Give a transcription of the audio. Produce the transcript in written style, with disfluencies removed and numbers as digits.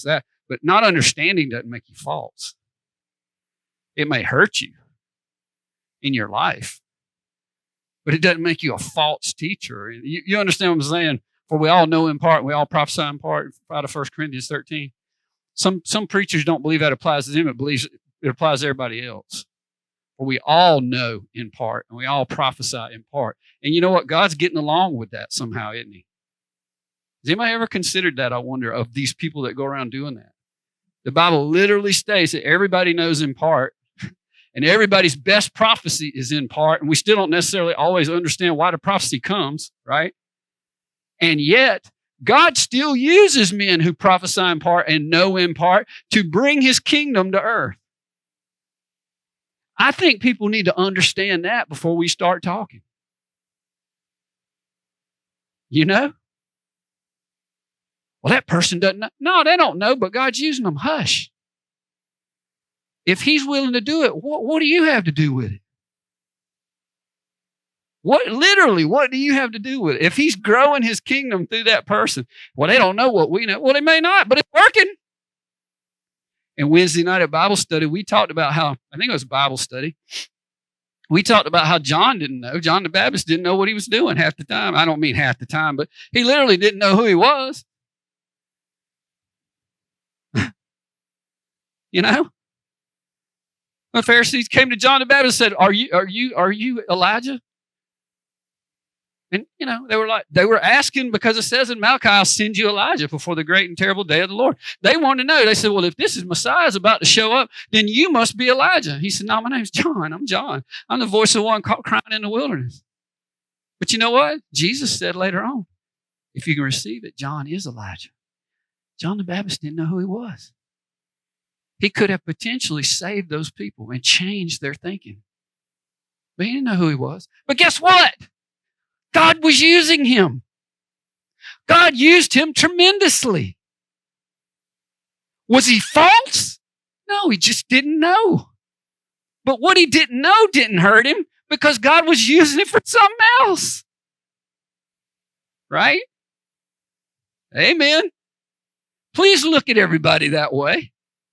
that. But not understanding doesn't make you false. It may hurt you in your life, but it doesn't make you a false teacher. You understand what I'm saying? For we all know in part, we all prophesy in part, out of 1 Corinthians 13. Some preachers don't believe that applies to them. It applies to everybody else. For we all know in part, and we all prophesy in part. And you know what? God's getting along with that somehow, isn't he? Has anybody ever considered that, I wonder, of these people that go around doing that? The Bible literally states that everybody knows in part, and everybody's best prophecy is in part, and we still don't necessarily always understand why the prophecy comes, right? And yet, God still uses men who prophesy in part and know in part to bring his kingdom to earth. I think people need to understand that before we start talking. You know? Well, that person doesn't know. No, they don't know, but God's using them. Hush. If he's willing to do it, what do you have to do with it? What do you have to do with it? If he's growing his kingdom through that person, well, they don't know what we know. Well, they may not, but it's working. And Wednesday night at Bible study, we talked about how, I think it was Bible study, we talked about how John didn't know. John the Baptist didn't know what he was doing half the time. I don't mean half the time, but he literally didn't know who he was. You know? The Pharisees came to John the Baptist and said, Are you Elijah? And, you know, they were asking because it says in Malachi, I'll send you Elijah before the great and terrible day of the Lord. They wanted to know. They said, well, if this is Messiah's about to show up, then you must be Elijah. He said, no, my name's John. I'm John. I'm the voice of one crying in the wilderness. But you know what? Jesus said later on, if you can receive it, John is Elijah. John the Baptist didn't know who he was. He could have potentially saved those people and changed their thinking. But he didn't know who he was. But guess what? God was using him. God used him tremendously. Was he false? No, he just didn't know. But what he didn't know didn't hurt him because God was using it for something else. Right? Amen. Please look at everybody that way.